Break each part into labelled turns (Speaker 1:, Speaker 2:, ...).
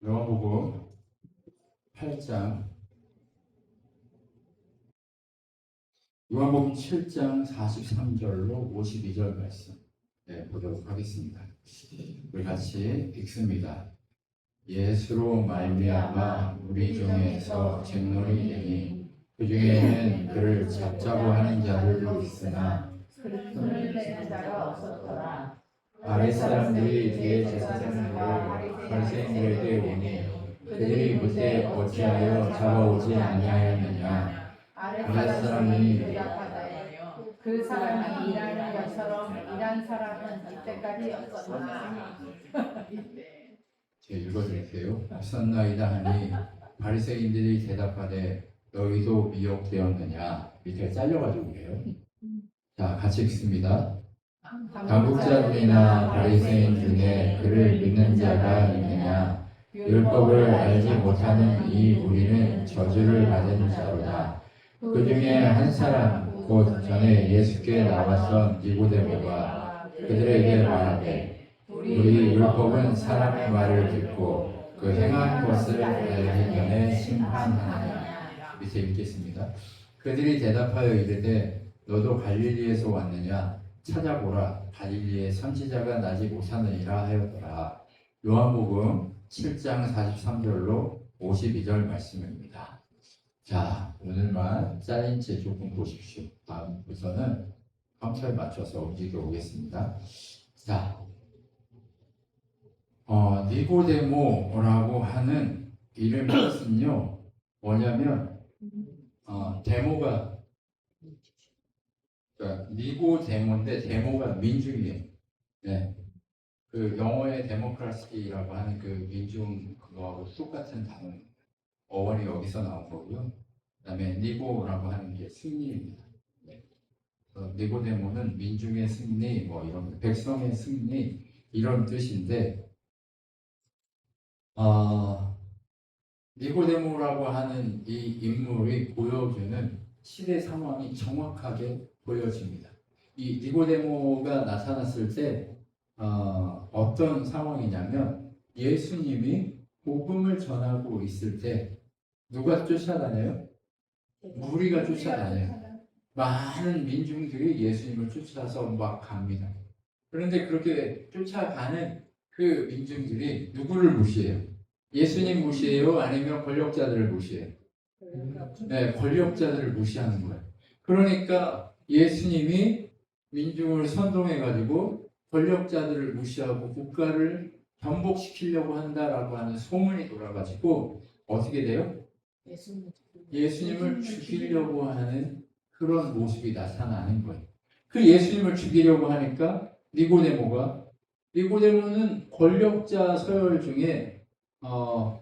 Speaker 1: 요한복음 8장, 요한복음 7장 43절로 52절 말씀 보도록 하겠습니다. 우리 같이 읽습니다. 예수로 말미암아 우리 중에서 쟁론이 되니 그 중에는 그를 잡자고 하는 자들도 있으나
Speaker 2: 손을 대는 자가 없었더라.
Speaker 1: 바리 사람들이 대제사장들을 바리새인들에게 오니 그들이 그때 어찌하여 잡아오지 아니하였느냐.
Speaker 2: 아랫 사람이 대답하되 그 사람이 일하는 것처럼 일한 사람은 이때까지 없었나.
Speaker 1: 읽어드릴게요. 없었나이다 하니 바리새인들이 대답하되 너희도 미혹되었느냐. 밑에 잘려가지고 그래요. 자, 같이 읽습니다. 당국자들이나 바리새인 중에 그를 믿는 자가 있느냐. 율법을 알지 못하는 이 우리는 저주를 받은 자로다. 그 중에 한 사람 곧 전에 예수께 나왔던 니고데모가 그들에게 말하되 우리 율법은 사람의 말을 듣고 그 행한 것을 알기 전에 심판하느냐. 밑에 읽겠습니다. 그들이 대답하여 이르되 너도 갈릴리에서 왔느냐. 찾아보라. 갈릴리에 선지자가 나지 못하느니라 하였더라. 요한복음 7장 43절로 52절 말씀입니다. 자, 오늘만 잘린 채 조금 보십시오. 다음부터는 컴퓨터에 맞춰서 움직여 보겠습니다. 자, 니고데모라고 하는 이름의 뜻은요, 뭐냐면 데모가, 그러니까 니고데모인데 데모가 민중이에요. 네. 그 영어의 데모크라시라고 하는 그 민중 그거하고 똑같은 단어, 어원이 여기서 나온 거고요. 그다음에 니고라고 하는 게 승리입니다. 네. 니고데모는 민중의 승리, 뭐 이런 백성의 승리 이런 뜻인데, 니고데모라고 하는 이 인물이 보여주는 시대 상황이 정확하게 보여집니다. 이 니고데모가 나타났을 때 어떤 상황이냐면 예수님이 복음을 전하고 있을 때 누가 쫓아다녀요? 무리가 쫓아다녀요. 많은 민중들이 예수님을 쫓아서 막 갑니다. 그런데 그렇게 쫓아가는 그 민중들이 누구를 무시해요? 예수님 무시해요? 아니면 권력자들을 무시해요? 네, 권력자들을 무시하는 거예요. 그러니까 예수님이 민중을 선동해가지고 권력자들을 무시하고 국가를 전복시키려고 한다라고 하는 소문이 돌아가지고 어떻게 돼요? 예수님을 죽이려고 하는 그런 모습이 나타나는 거예요. 그 예수님을 죽이려고 하니까 니고데모는 권력자 서열 중에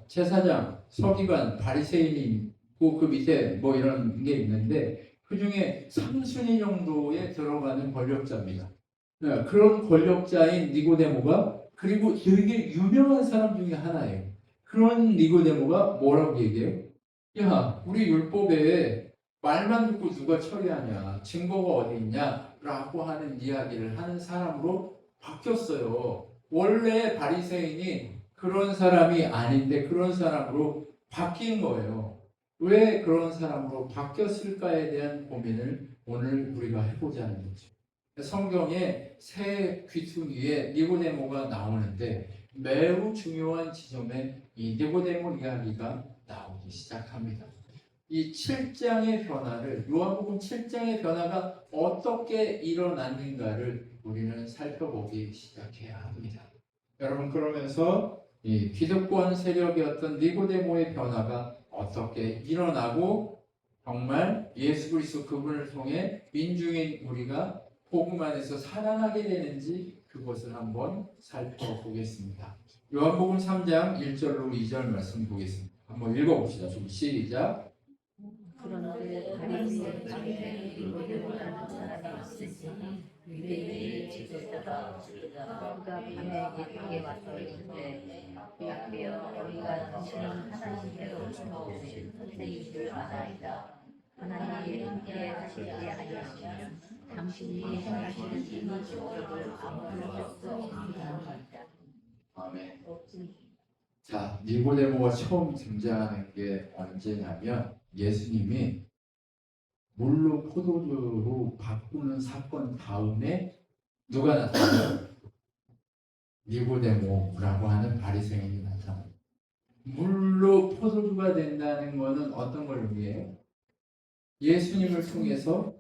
Speaker 1: 제사장, 서기관, 바리새인이 있고 그 밑에 뭐 이런 게 있는데 그 중에 3순위 정도에 들어가는 권력자입니다. 네, 그런 권력자인 니고데모가 그리고 되게 유명한 사람 중에 하나예요. 그런 니고데모가 뭐라고 얘기해요? 야, 우리 율법에 말만 듣고 누가 처리하냐, 증거가 어디 있냐 라고 하는 이야기를 하는 사람으로 바뀌었어요. 원래 바리새인이 그런 사람이 아닌데 그런 사람으로 바뀐 거예요. 왜 그런 사람으로 바뀌었을까에 대한 고민을 오늘 우리가 해보자 하는 거죠. 성경에 새 귀퉁이에 니고데모가 나오는데 매우 중요한 지점에 이 니고데모 이야기가 나오기 시작합니다. 이 7장의 변화를, 요한복음 7장의 변화가 어떻게 일어났는가를 우리는 살펴보기 시작해야 합니다. 여러분, 그러면서 이 기득권 세력이었던 니고데모의 변화가 어떻게 일어나고 정말 예수 그리스도 그분을 통해 민중인 우리가 복음 안에서 살아나게 되는지 그것을 한번 살펴보겠습니다. 요한복음 3장 1절로 2절 말씀 보겠습니다. 한번 읽어봅시다. 좀 시작.
Speaker 2: 그런데 바리새인 중에 니고데모라는 사람이 있으니 유대인의 지도자가 그가 밤에 예수께 와서 이르되 주여 우리가 당신은 하나님께로 오신 선생인 줄 아나이다. 하나님이 함께 하시지 아니하시면 당신이 행하시는 이 기적을 아무런 적도 없나이다.
Speaker 1: 아멘. 자, 니고데모가 처음 등장하는 게 언제냐면 예수님이 물로 포도주로 바꾸는 사건 다음에 누가 나타나요? 니고데모라고 하는 바리새인이 나타나요. 물로 포도주가 된다는 것은 어떤 걸 의미해요? 예수님을 통해서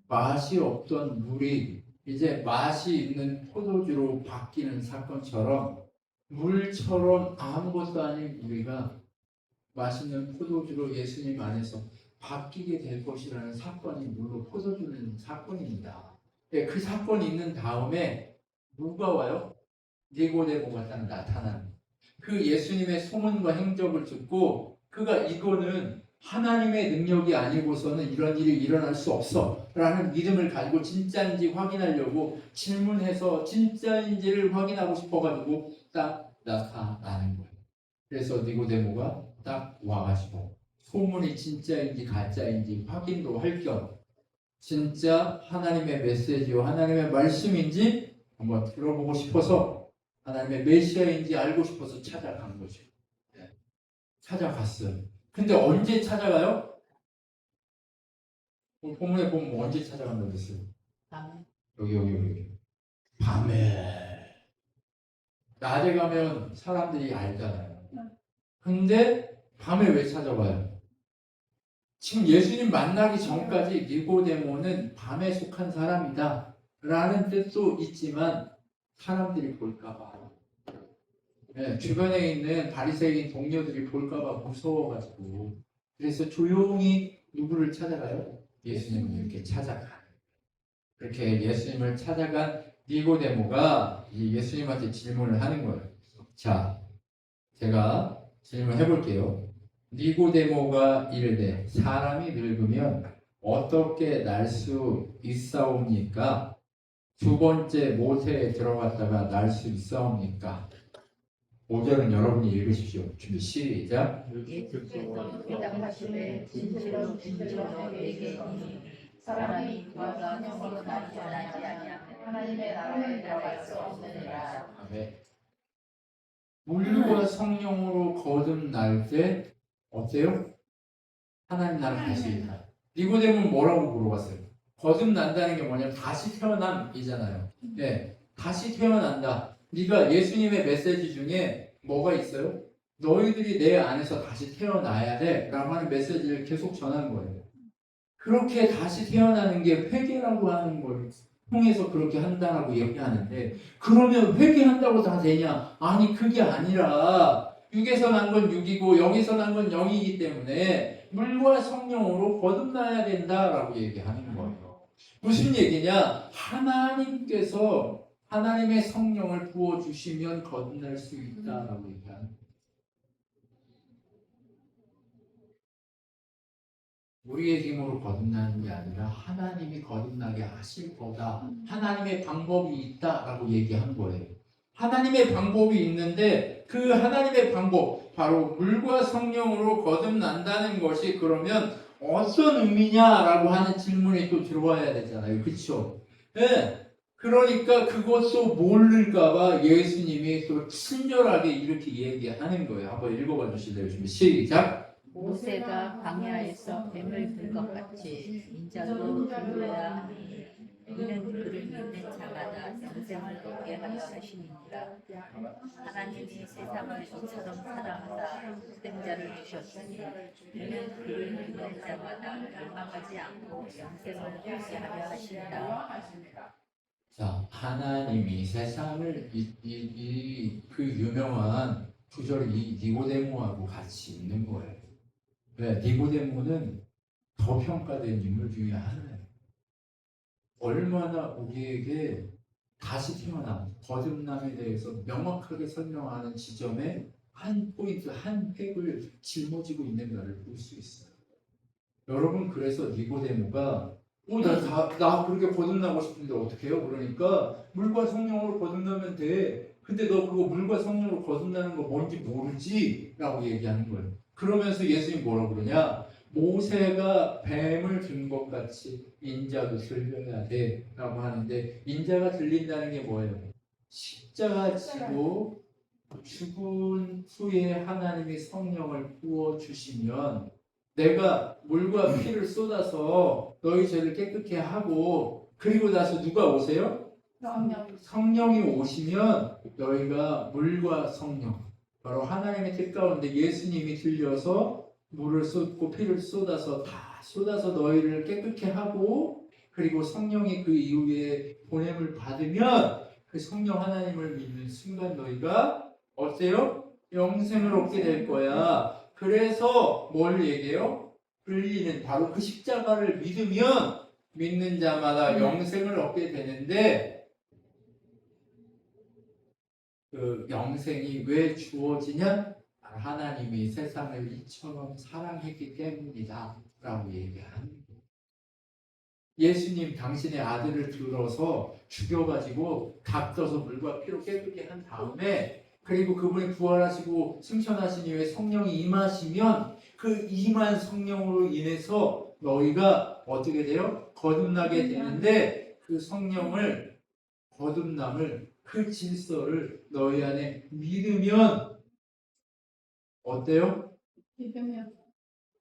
Speaker 1: 맛이 없던 물이 이제 맛이 있는 포도주로 바뀌는 사건처럼 물처럼 아무것도 아닌 우리가 맛있는 포도주로 예수님 안에서 바뀌게 될 것이라는 사건이 물로 포도주는 사건입니다. 네, 그 사건이 있는 다음에 누가 와요? 니고데모가 딱 나타나는 그 예수님의 소문과 행적을 듣고 그가 이거는 하나님의 능력이 아니고서는 이런 일이 일어날 수 없어 라는 믿음을 가지고 진짜인지 확인하려고 질문해서 진짜인지를 확인하고 싶어가지고 딱 나타나는 거예요. 그래서 니고데모가 딱 와가지고 소문이 진짜인지 가짜인지 확인도 할 겸 진짜 하나님의 메시지와 하나님의 말씀인지 한번 들어보고 싶어서 하나님의 메시아인지 알고 싶어서 찾아간 거죠. 네. 찾아갔어요. 근데 언제 찾아가요? 오늘 본문에 보면 언제 찾아간다고 했어요?
Speaker 2: 밤에.
Speaker 1: 여기. 밤에. 낮에 가면 사람들이 알잖아요. 근데 밤에 왜 찾아가요? 지금 예수님 만나기 전까지 니고데모는 밤에 속한 사람이다 라는 뜻도 있지만 사람들이 볼까봐 네, 주변에 있는 바리새인 동료들이 볼까봐 무서워가지고 그래서 조용히 누구를 찾아가요? 예수님을 이렇게 찾아가 그렇게 예수님을 찾아간 니고데모가 이 예수님한테 질문을 하는 거예요. 자, 제가 질문해 볼게요. 니고데모가 이르되 사람이 늙으면 어떻게 날 수 있사옵니까? 두 번째 모세에 들어갔다가 날 수 있사옵니까? 5절은 여러분이 읽으십시오. 준비 시작.
Speaker 2: 예수께서 대답하시되 진실로 내게 이르노니 사람이 누가 성으로 나지 아니하면 하나님의 나라에 들어갈 수 없느니라.
Speaker 1: 아멘. 물과 성령으로 거듭날 때 어때요? 하나님 나라 다시 있다. 니고데모는 뭐라고 물어봤어요? 거듭난다는 게 뭐냐면 다시 태어남이잖아요. 네, 다시 태어난다. 네가 예수님의 메시지 중에 뭐가 있어요? 너희들이 내 안에서 다시 태어나야 돼 라고 하는 메시지를 계속 전한 거예요. 그렇게 다시 태어나는 게 회개라고 하는 걸 통해서 그렇게 한다라고 얘기하는데 그러면 회개한다고 다 되냐? 아니 그게 아니라 육에서 난 건 육이고 영에서 난 건 영이기 때문에 물과 성령으로 거듭나야 된다라고 얘기하는 거예요. 무슨 얘기냐? 하나님께서 하나님의 성령을 부어주시면 거듭날 수 있다라고 얘기하는 거예요. 우리의 힘으로 거듭나는 게 아니라 하나님이 거듭나게 하실 거다. 하나님의 방법이 있다라고 얘기한 거예요. 하나님의 방법이 있는데 그 하나님의 방법, 바로 물과 성령으로 거듭난다는 것이 그러면 어떤 의미냐라고 하는 질문이 또 들어와야 되잖아요. 그렇죠? 네. 그러니까 그것도 모를까봐 예수님이 또 친절하게 이렇게 얘기하는 거예요. 한번 읽어봐 주실래요? 준비 시작.
Speaker 2: 모세가 광야에서 뱀을 든 것 같이 인자도 들어야 하니 이는 그를 믿는 자마다 영생을 얻게 하려 하심이니라. 하나님이 세상을 이처럼 사랑하사 독생 자를 주셨으니 이는 그를 믿는 자마다 멸망하지 않고 영생을 얻게 하려 하신다.
Speaker 1: 자, 하나님이 세상을 그 유명한 구절이 니고데모하고 같이 있는 거예요. 왜? 니고데모는 더 평가된 인물 중에 하나예요. 얼마나 우리에게 다시 태어남, 거듭남에 대해서 명확하게 설명하는 지점에 한 포인트, 한 획을 짊어지고 있는가를 볼 수 있어요. 여러분, 그래서 니고데모가 나 그렇게 거듭나고 싶은데 어떻게 해요? 그러니까 물과 성령으로 거듭나면 돼. 근데 너 그거 물과 성령으로 거듭나는 거 뭔지 모르지? 라고 얘기하는 거예요. 그러면서 예수님이 뭐라고 그러냐? 모세가 뱀을 든 것 같이 인자도 들려야 돼 라고 하는데 인자가 들린다는 게 뭐예요? 십자가 지고 죽은 후에 하나님이 성령을 부어 주시면 내가 물과 피를 쏟아서 너희 죄를 깨끗게 하고 그리고 나서 누가 오세요? 성령이 오시면 너희가 물과 성령 바로 하나님의 뜻 가운데 예수님이 들려서 물을 쏟고 피를 쏟아서 다 쏟아서 너희를 깨끗게 하고 그리고 성령이 그 이후에 보냄을 받으면 그 성령 하나님을 믿는 순간 너희가 어때요? 영생을 얻게 될 거야. 그래서 뭘 얘기해요? 불리는 바로 그 십자가를 믿으면 믿는 자마다 영생을 얻게 되는데 그 영생이 왜 주어지냐? 바로 하나님이 세상을 이처럼 사랑했기 때문이다 라고 얘기하는 거예요. 예수님 당신의 아들을 들어서 죽여가지고 닥쳐서 물과 피로 깨끗게 한 다음에 그리고 그분이 부활하시고 승천하신 이후에 성령이 임하시면 그 임한 성령으로 인해서 너희가 어떻게 돼요? 거듭나게 되는데 그 성령을 거듭남을 그 질서를 너희 안에 믿으면 어때요?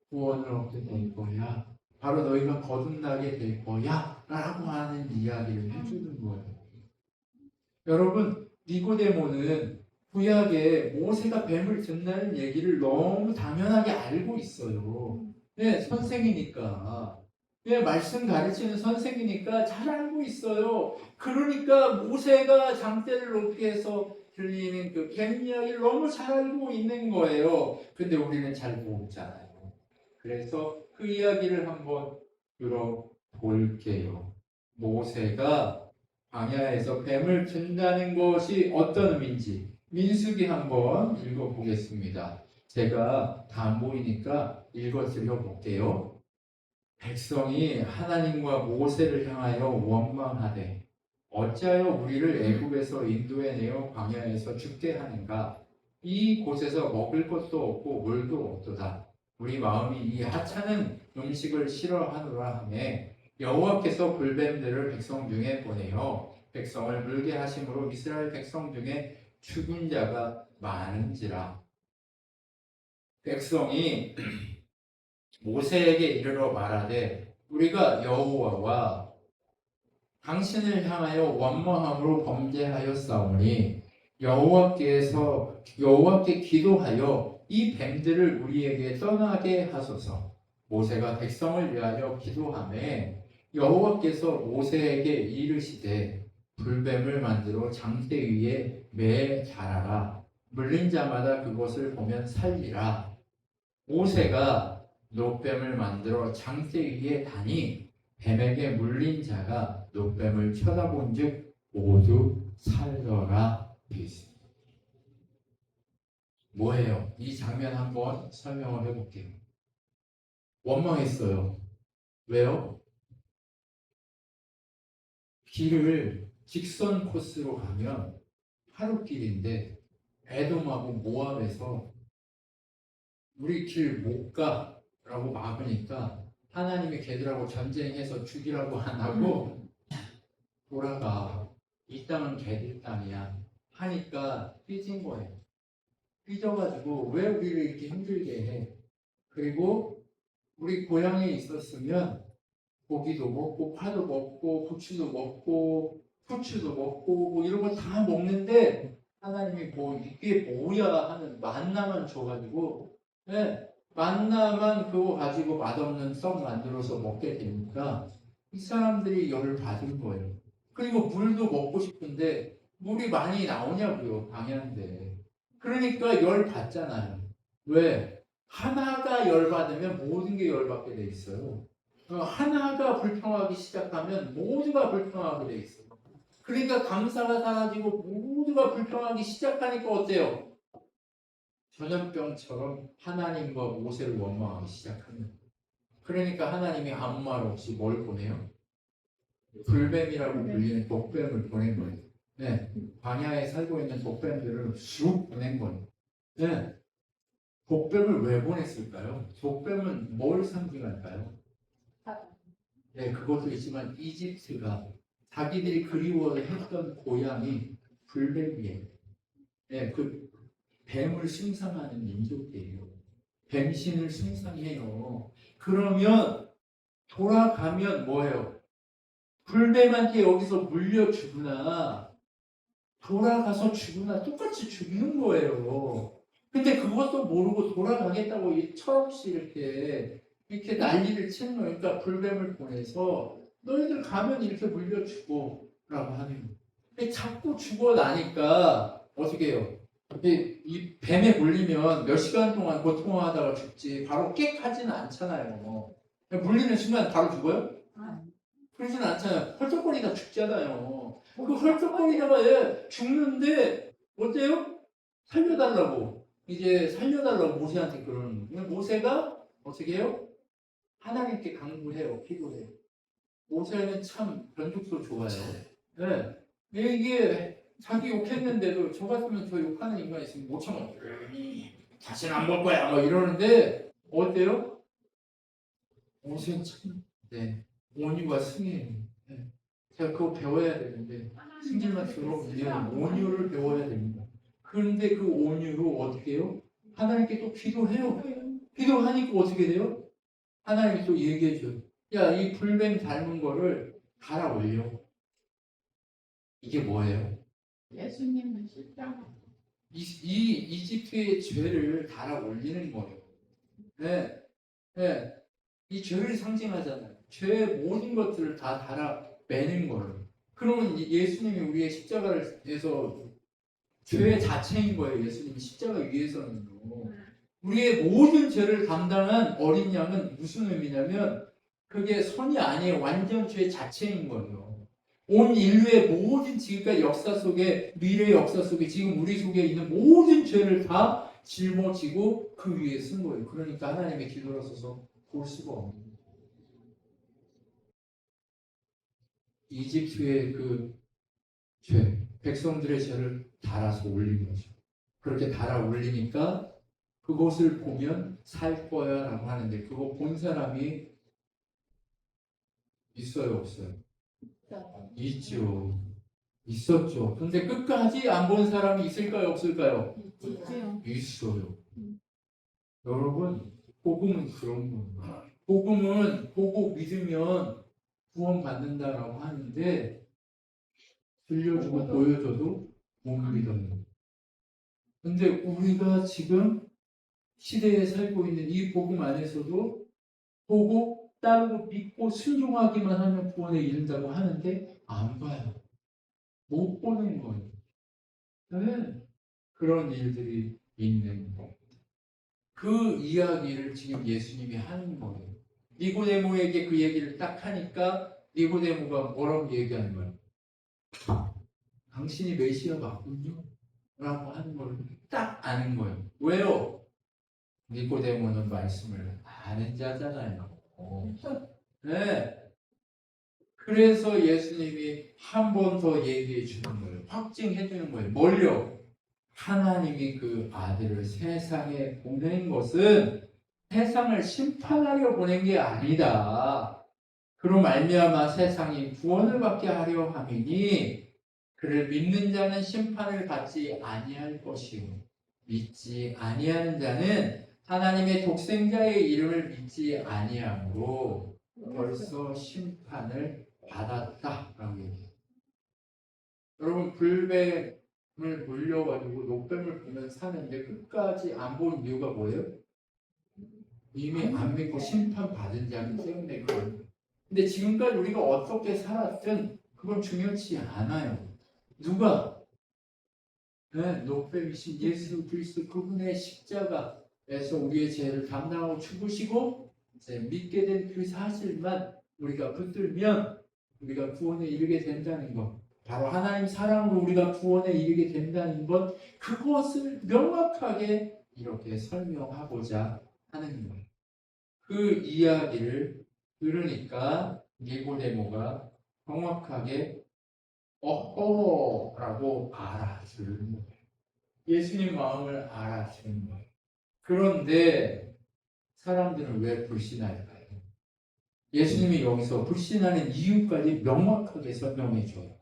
Speaker 1: 구원을 얻게 될 거야. 바로 너희가 거듭나게 될 거야. 라고 하는 이야기를 해주는 거예요. 여러분, 니고데모는 구약에 모세가 뱀을 든다는 얘기를 너무 당연하게 알고 있어요. 네, 선생이니까. 네, 말씀 가르치는 선생이니까 잘 알고 있어요. 그러니까 모세가 장대를 높이 해서 들리는 그 뱀 이야기를 너무 잘 알고 있는 거예요. 근데 우리는 잘 모르잖아요. 그래서 그 이야기를 한번 들어볼게요. 모세가 광야에서 뱀을 든다는 것이 어떤 의미인지 민수기 한번 읽어보겠습니다. 제가 다 안 보이니까 읽어드려 볼게요. 백성이 하나님과 모세를 향하여 원망하되 어찌하여 우리를 애굽에서 인도해내어 광야에서 죽게 하는가? 이 곳에서 먹을 것도 없고 물도 없도다. 우리 마음이 이 하찮은 음식을 싫어하노라 하매 여호와께서 불뱀들을 백성 중에 보내어 백성을 물게 하심으로 이스라엘 백성 중에 죽은 자가 많은지라. 백성이 모세에게 이르러 말하되 우리가 여호와와 당신을 향하여 원망함으로 범죄하였사오니 여호와께 기도하여 이 뱀들을 우리에게 떠나게 하소서. 모세가 백성을 위하여 기도하매 여호와께서 모세에게 이르시되 불뱀을 만들어 장대 위에 매 자라라. 물린 자마다 그것을 보면 살리라. 모세가 노뱀을 만들어 장대 위에 다니 뱀에게 물린 자가 노뱀을 쳐다본즉 모두 살더라. 뭐예요? 이 장면 한번 설명을 해볼게요. 원망했어요. 왜요? 길을 직선 코스로 가면 하루길인데 에돔하고 모압에서 우리 길 못 가라고 막으니까 하나님이 걔들하고 전쟁해서 죽이라고 안 하고 돌아가. 이 땅은 걔들 땅이야. 하니까 삐진 거예요. 삐져가지고 왜 우리를 이렇게 힘들게 해? 그리고 우리 고향에 있었으면 고기도 먹고 파도 먹고 부추도 먹고 후추도 먹고 뭐 이런 거 다 먹는데 하나님이 뭐 이게 뭐야 하는 만나만 줘가지고 네, 만나만 그거 가지고 맛없는 썩 만들어서 먹게 되니까 이 사람들이 열을 받은 거예요. 그리고 물도 먹고 싶은데 물이 많이 나오냐고요. 광야인데. 그러니까 열 받잖아요. 왜? 하나가 열 받으면 모든 게 열 받게 돼 있어요. 하나가 불평하기 시작하면 모두가 불평하게 돼 있어요. 그러니까 감사가 사라지고 모두가 불평하기 시작하니까 어때요? 전염병처럼 하나님과 모세를 원망하기 시작합니다. 그러니까 하나님이 아무 말 없이 뭘 보내요? 불뱀이라고 불리는 독뱀을 보낸 거예요. 네, 광야에 살고 있는 독뱀들을 쑥 보낸 거예요. 네, 독뱀을 왜 보냈을까요? 독뱀은 뭘 상징할까요? 네, 그것도 있지만 이집트가 자기들이 그리워했던 고향이 불뱀이에요. 네, 그 뱀을 숭상하는 민족이에요. 뱀신을 숭상해요. 그러면 돌아가면 뭐예요? 불뱀한테 여기서 물려 죽으나 돌아가서 죽으나 똑같이 죽는 거예요. 근데 그것도 모르고 돌아가겠다고 철없이 이렇게 난리를 치는 거예요. 그러니까 불뱀을 보내서 너희들 가면 이렇게 물려 죽고라고 하는 거예요. 근데 자꾸 죽어 나니까 어떻게 해요? 이 뱀에 물리면 몇 시간 동안 고통하다가 죽지 바로 깨 하지는 않잖아요. 물리는 순간 바로 죽어요? 그러진 않잖아요. 헐떡거리다 죽잖아요. 그 헐떡거리다가 얘 죽는데 어때요? 살려달라고. 이제 살려달라고 모세한테 그러는 거예요. 모세가 어떻게 해요? 하나님께 강구해요. 기도해요. 모세는 참 변죽도 좋아요. 네. 이게 자기 욕했는데도 저 같으면 저 욕하는 인간이 있으면 못 참아. 다시는 안 볼 거야. 뭐 이러는데 어때요? 모세는 참 네. 온유가 승이에요. 네. 제가 그거 배워야 되는데 승질만 들어오면 온유를 배워야 됩니다. 그런데 그 온유로 어떻게 해요? 하나님께 또 기도해요. 기도하니까 어떻게 돼요? 하나님이 또 얘기해 줘요. 야, 이 불뱀 닮은 거를 갈아 올려. 이게 뭐예요?
Speaker 3: 예수님은 십자가.
Speaker 1: 이 이집트의 죄를 달아 올리는 거예요. 네, 네. 이 죄를 상징하잖아요. 죄의 모든 것들을 다 달아 매는 거예요. 그러면 예수님이 우리의 십자가에서 죄의 자체인 거예요. 예수님이 십자가 위에서는요. 우리의 모든 죄를 담당한 어린 양은 무슨 의미냐면 그게 선이 아니에요. 완전 죄 자체인 거예요. 온 인류의 모든 지금까지 역사 속에 미래의 역사 속에 지금 우리 속에 있는 모든 죄를 다 짊어지고 그 위에 쓴 거예요. 그러니까 하나님의 기도로 서서 볼 수가 없는 거예요. 이집트의 그 죄, 백성들의 죄를 달아서 올린 거죠. 그렇게 달아 올리니까 그것을 보면 살 거야 라고 하는데 그거 본 사람이 있어요 없어요? 있죠. 있었죠. 근데 끝까지 안 본 사람이 있을까요 없을까요?
Speaker 3: 있지요.
Speaker 1: 있어요. 여러분 복음은 그런 거예요. 복음은 보고 믿으면 구원받는다라고 하는데 들려주고 보여줘도 못 믿어요. 근데 우리가 지금 시대에 살고 있는 이 복음 안에서도 보고 따르고 믿고 순종하기만 하면 구원에 이른다고 하는데 안 봐요. 못 보는 거예요. 네. 그런 일들이 있는 거. 그 이야기를 지금 예수님이 하는 거예요. 니고데모에게 그 얘기를 딱 하니까 니고데모가 뭐라고 얘기하는 거예요? 당신이 메시아 맞군요. 라고 하는 걸 딱 아는 거예요. 왜요? 니고데모는 말씀을 아는 자잖아요. 네. 그래서 예수님이 한 번 더 얘기해 주는 거예요. 확증해 주는 거예요. 뭘요? 하나님이 그 아들을 세상에 보낸 것은 세상을 심판하려 보낸 게 아니다. 그로 말미암아 세상이 구원을 받게 하려 함이니 그를 믿는 자는 심판을 받지 아니할 것이요 믿지 아니하는 자는 하나님의 독생자의 이름을 믿지 아니하므로 벌써 심판을 받았다라고 얘기해요. 여러분 불뱀을 물려가지고 녹뱀을 보면 사는데 끝까지 안 본 이유가 뭐예요? 이미 안 믿고 심판받은 자기 때문에 그런 거예요. 근데 지금까지 우리가 어떻게 살았든 그건 중요치 않아요. 누가? 네, 녹뱀이신 예수 그리스도 그분의 십자가에서 우리의 죄를 담당하고 죽으시고 이제 믿게 된 그 사실만 우리가 붙들면 우리가 구원에 이르게 된다는 것. 바로 하나님 사랑으로 우리가 구원에 이르게 된다는 것. 그것을 명확하게 이렇게 설명하고자 하는 거예요. 그 이야기를 들으니까 니고데모가 정확하게 어허라고 알아들은 거예요. 예수님 마음을 알아주는 거예요. 그런데 사람들은 왜 불신할까요? 예수님이 여기서 불신하는 이유까지 명확하게 설명해 줘요.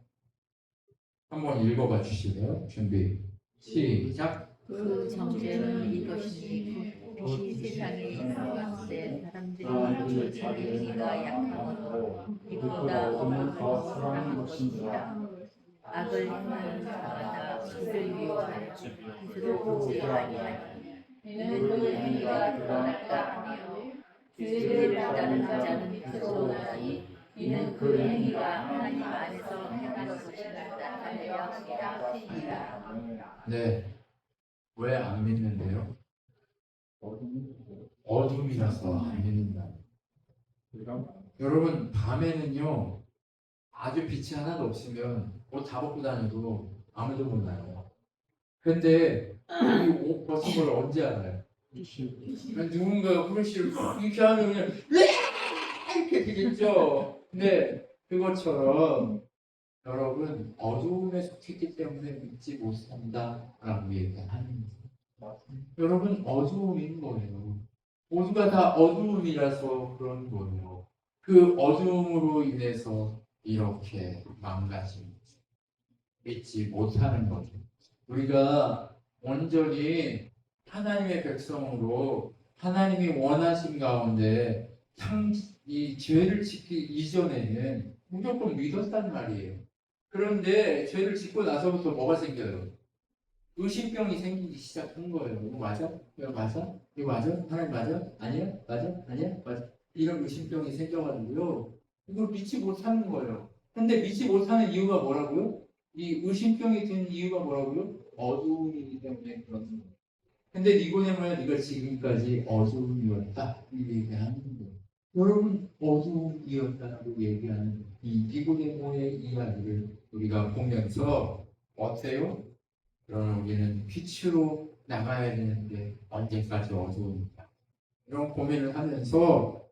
Speaker 1: 한번 읽어봐 주실래요? 준비 시작.
Speaker 2: 그 정죄는 이것이니 빛이 세상에 들어왔을 때 사람들이 자기 행위가 약함으로 이보다 어둠을 사랑한 것이니라. 악을 행하는 자마다 그를 미워하여 스스로 보게 아니하니 이는 그 행위가 드러날까 하며 진리를 따르는 자는 그소하니 이는 그 행위가 하나님 안에서 행하는 것을 나타내려 함이라.
Speaker 1: 네. 왜 안 믿는데요? 어둠이라서 안 믿는다. 여러분, 밤에는요, 아주 빛이 하나도 없으면 옷 다 벗고 다녀도 아무도 몰라요. 근데 이 옷 벗은 걸 언제 알아요? 누군가 후레쉬를 막 이렇게 하면 그냥 이렇게 되겠죠. 근데 그것처럼 여러분, 어두움에 속했기 때문에 믿지 못한다라고 얘기하는 거예요. 여러분, 어두움인 거예요. 모두가 다 어두움이라서 그런 거예요. 그 어두움으로 인해서 이렇게 망가짐, 믿지 못하는 거죠. 우리가 온전히 하나님의 백성으로 하나님이 원하신 가운데 이 죄를 짓기 이전에는 무조건 믿었단 말이에요. 그런데 죄를 짓고 나서부터 뭐가 생겨요? 의심병이 생기기 시작한 거예요. 이거 맞아? 이거 맞아? 이거 맞아? 하나님 맞아? 아니야? 맞아? 아니야? 맞아? 이런 의심병이 생겨가지고요. 이걸 믿지 못하는 거예요. 근데 믿지 못하는 이유가 뭐라고요? 이 의심병이 든 이유가 뭐라고요? 어두움이기 때문에 그런 거예요. 근데 니고데모야, 네가 지금까지 어두움이었다 이 얘기하는 거예요. 여러분, 어두움이었다라고 얘기하는 이 니고데모의 이야기를 우리가 보면서 어때요? 그러면 우리는 빛으로 나가야 되는데 언제까지 어두운가? 이런 고민을 하면서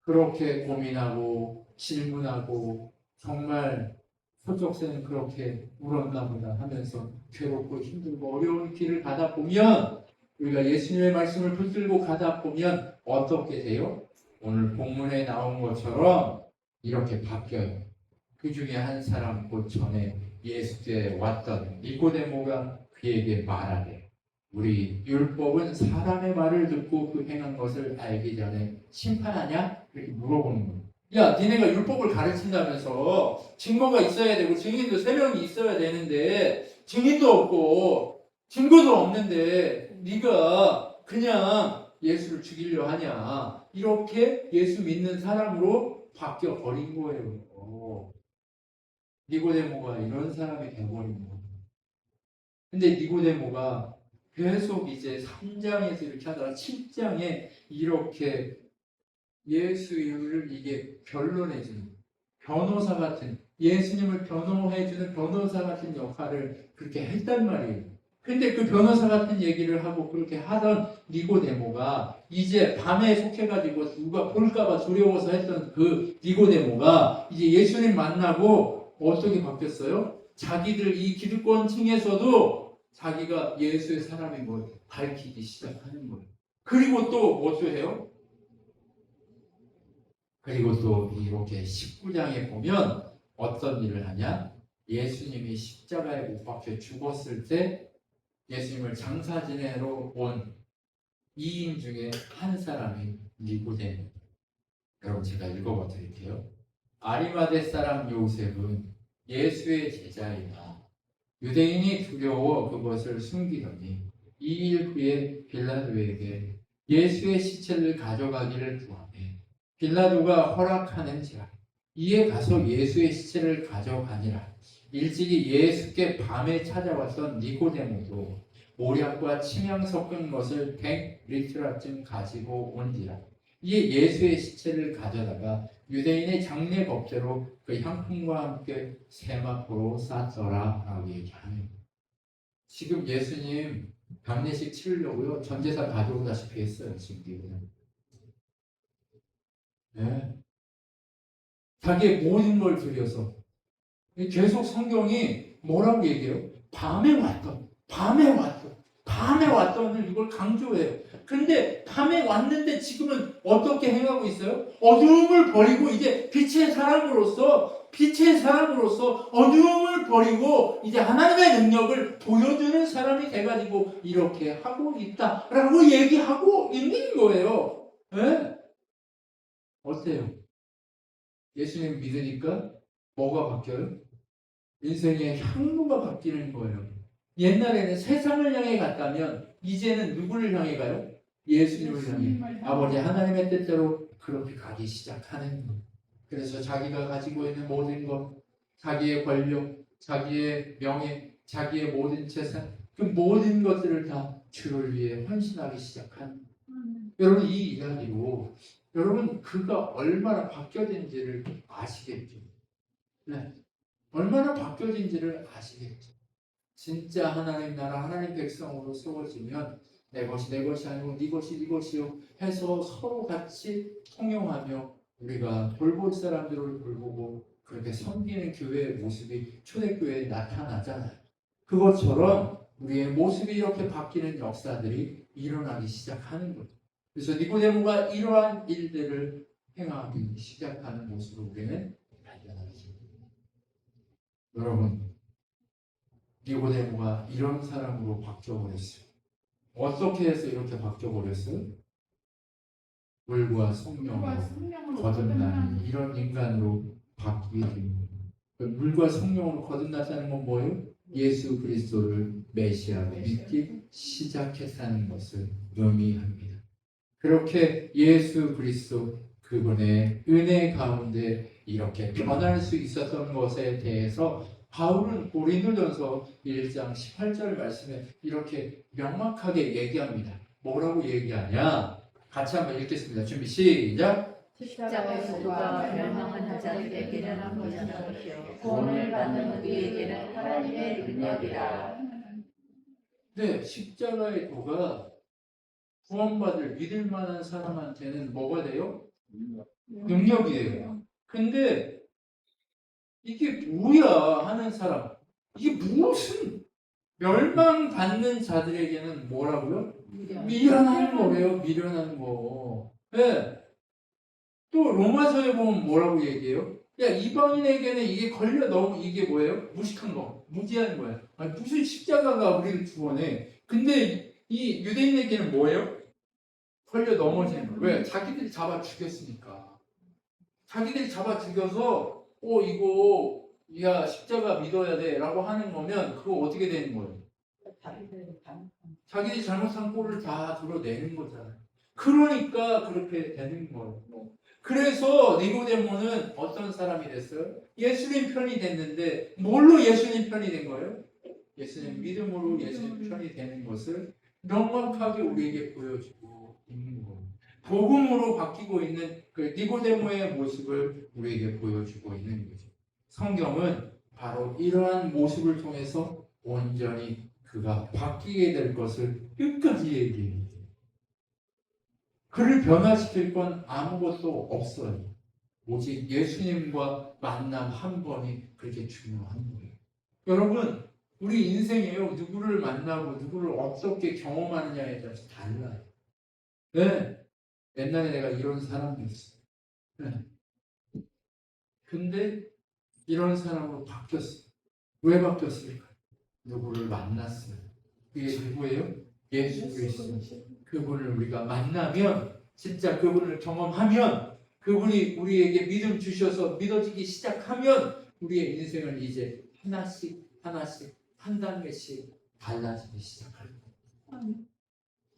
Speaker 1: 그렇게 고민하고 질문하고 정말 소쩍새는 그렇게 울었나 보다 하면서 괴롭고 힘들고 어려운 길을 가다 보면 우리가 예수님의 말씀을 붙들고 가다 보면 어떻게 돼요? 오늘 본문에 나온 것처럼 이렇게 바뀌어요. 그 중에 한 사람 곧 전에 예수께 왔던 니고데모가 그에게 말하되 우리 율법은 사람의 말을 듣고 그 행한 것을 알기 전에 심판하냐? 이렇게 물어보는 거예요. 야, 니네가 율법을 가르친다면서 증거가 있어야 되고 증인도 3명이 있어야 되는데 증인도 없고 증거도 없는데 네가 그냥 예수를 죽이려 하냐? 이렇게 예수 믿는 사람으로 바뀌어 버린 거예요. 니고데모가 이런 사람이 되어버린 거예요. 근데 니고데모가 계속 이제 3장에서 이렇게 하다가 7장에 이렇게 예수를 이게 변론해주는 변호사 같은 예수님을 변호해주는 변호사 같은 역할을 그렇게 했단 말이에요. 근데 그 변호사 같은 얘기를 하고 그렇게 하던 니고데모가 이제 밤에 속해가지고 누가 볼까봐 두려워서 했던 그 니고데모가 이제 예수님 만나고 어떻게 바뀌었어요? 자기들 이 기득권 층에서도 자기가 예수의 사람인 걸 밝히기 시작하는 거예요. 그리고 또 뭐 해요? 그리고 또 이렇게 19장에 보면 어떤 일을 하냐? 예수님이 십자가에 못 박혀 죽었을 때 예수님을 장사 지내러 온 2인 중에 한 사람이 니고데모. 여러분 제가 읽어봐 드릴게요. 아리마대 사람 요셉은 예수의 제자이나 유대인이 두려워 그것을 숨기더니 2일 후에 빌라도에게 예수의 시체를 가져가기를 구하매 빌라도가 허락하는지라. 이에 가서 예수의 시체를 가져가니라. 일찍이 예수께 밤에 찾아왔던 니고데모도 모략과 침향 섞은 것을 100리트라쯤 가지고 온지라. 이에 예수의 시체를 가져다가 유대인의 장례 법대로 그 향품과 함께 세마포로 쌌더라 라고 얘기하는 거예요. 지금 예수님 장례식 치르려고요 전제사 가져오다시피 했어요. 지금 니고데모. 네. 자기의 모든 걸 들여서 계속 성경이 뭐라고 얘기해요? 밤에 왔던을 이걸 강조해요. 근데 밤에 왔는데 지금은 어떻게 행하고 있어요? 어둠을 버리고 이제 빛의 사람으로서 빛의 사람으로서 어두움을 버리고 이제 하나님의 능력을 보여주는 사람이 돼가지고 이렇게 하고 있다라고 얘기하고 있는 거예요. 예? 어때요? 예수님 믿으니까 뭐가 바뀌어요? 인생의 향로가 바뀌는 거예요. 옛날에는 세상을 향해 갔다면 이제는 누구를 향해 가요? 예수님을 향해. 아버지 하나님의 뜻대로 그렇게 가기 시작하는 거예요. 그래서 자기가 가지고 있는 모든 것, 자기의 권력, 자기의 명예, 자기의 모든 재산, 그 모든 것들을 다 주를 위해 헌신하기 시작하는 거예요. 여러분 이 이야기로 여러분 그가 얼마나 바뀌어진지를 아시겠죠? 네. 얼마나 바뀌어진지를 아시겠죠? 진짜 하나님 나라 하나님 백성으로 세워지면 내 것이 내 것이 아니고 네 것이 네 것이요 해서 서로 같이 통용하며 우리가 돌볼 사람들을 돌보고 그렇게 섬기는 교회의 모습이 초대교회에 나타나잖아요. 그것처럼 우리의 모습이 이렇게 바뀌는 역사들이 일어나기 시작하는 거죠. 그래서 니고데모가 이러한 일들을 행하기 시작하는 모습을 우리는 발견하게 됩니다. 여러분 니고데모가 이런 사람으로 바뀌어버렸어요. 어떻게 해서 이렇게 바뀌어버렸어요? 물과 성령으로 거듭나는 이런 인간으로 바뀌게 됩니다. 물과 성령으로 거듭났다는 건 뭐예요? 예수 그리스도를 메시아로 믿기 시작했다는 것을 의미합니다. 그렇게 예수 그리스도 그분의 은혜 가운데 이렇게 변할 수 있었던 것에 대해서 바울은 고린도전서 1장 18절 말씀에 이렇게 명확하게 얘기합니다. 뭐라고 얘기하냐? 같이 한번 읽겠습니다. 준비 시작.
Speaker 2: 십자가의 도가 멸망하는 자들에게는 보이는 것이요 구원을 받는 우리에게는 하나님의 능력이라.
Speaker 1: 네, 십자가의 도가 구원받을 믿을 만한 사람한테는 뭐가 돼요? 능력이에요. 근데 이게 뭐야 하는 사람, 이게 무슨 멸망받는 자들에게는 뭐라고요? 미련한 거래요. 미련한 거. 네. 또 로마서에 보면 뭐라고 얘기해요? 야 이방인에게는 이게 걸려 너무 이게 뭐예요? 무식한 거, 무지한 거야. 아니, 무슨 십자가가 우리를 구원해? 근데 이 유대인에게는 뭐예요? 걸려 넘어지는 거. 왜? 자기들이 잡아 죽였으니까. 자기들이 잡아 죽여서 이거 야 십자가 믿어야 돼라고 하는 거면 그거 어떻게 되는 거예요? 자기들이 잘못한 꼴을 다 드러내는 거잖아요. 그러니까 그렇게 되는 거예요. 그래서 니고데모는 어떤 사람이 됐어요? 예수님 편이 됐는데 뭘로 예수님 편이 된 거예요? 예수님 믿음으로 예수님 편이 되는 것을 명확하게 우리에게 보여주고 있는 거예요. 복음으로 바뀌고 있는 그 니고데모의 모습을 우리에게 보여주고 있는 거죠. 성경은 바로 이러한 모습을 통해서 온전히 그가 바뀌게 될 것을 끝까지 얘기해요. 그를 변화시킬 건 아무것도 없어요. 오직 예수님과 만남 한 번이 그렇게 중요한 거예요. 여러분, 우리 인생에요. 누구를 만나고 누구를 어떻게 경험하느냐에 따라서 달라요. 네. 옛날에 내가 이런 사람이었어. 네. 근데 이런 사람으로 바뀌었어. 왜 바뀌었을까? 누구를 만났어요. 그게 누구예요? 예수 그리스도. 그분을 우리가 만나면 진짜 그분을 경험하면 그분이 우리에게 믿음 주셔서 믿어지기 시작하면 우리의 인생을 이제 하나씩 한 단계씩 달라지기 시작할 거예요.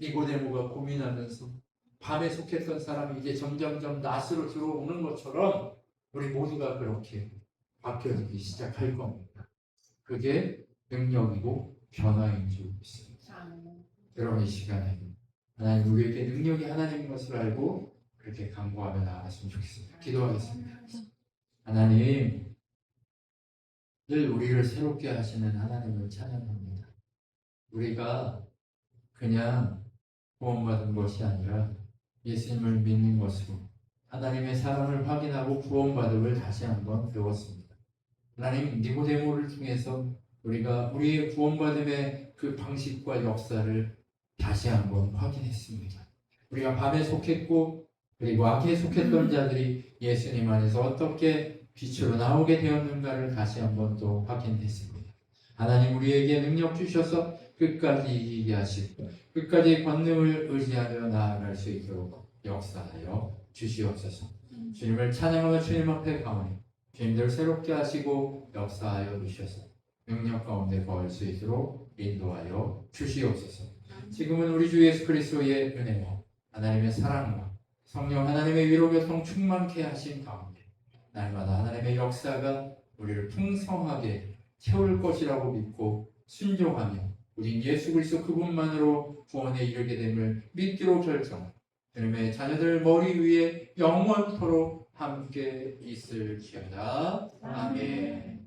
Speaker 1: 니고데모가 고민하면서 밤에 속했던 사람이 이제 점점점 낮으로 들어오는 것처럼 우리 모두가 그렇게 바뀌어지기 시작할 겁니다. 그게 능력이고 변화인 줄 믿습니다. 여러분 이 시간에 하나님 우리에게 능력이 하나님인 것을 알고 그렇게 간구하며 나아갔으면 좋겠습니다. 기도하겠습니다. 하나님 늘 우리를 새롭게 하시는 하나님을 찬양합니다. 우리가 그냥 구원받은 것이 아니라 예수님을 믿는 것으로 하나님의 사랑을 확인하고 구원받음을 다시 한번 배웠습니다. 하나님 니고데모를 통해서 우리가 우리의 구원받음의 그 방식과 역사를 다시 한번 확인했습니다. 우리가 밤에 속했고 그리고 악에 속했던 자들이 예수님 안에서 어떻게 빛으로 나오게 되었는가를 다시 한번 또 확인했습니다. 하나님 우리에게 능력 주셔서 끝까지 이기게 하시고 끝까지 권능을 의지하며 나아갈 수 있도록 역사하여 주시옵소서. 주님을 찬양하며 주님 앞에 가오니 주님들 새롭게 하시고 역사하여 주셔서 능력 가운데 거할 수 있도록 인도하여 주시옵소서. 지금은 우리 주 예수 그리스도의 은혜와 하나님의 사랑과 성령 하나님의 위로 교통 충만케 하신 가운데 날마다 하나님의 역사가 우리를 풍성하게 채울 것이라고 믿고 순종하며 우린 예수 그리스도 그분만으로 구원에 이르게 됨을 믿기로 결정. 주님의 자녀들 머리 위에 영원토록 함께 있을지어다. 아멘.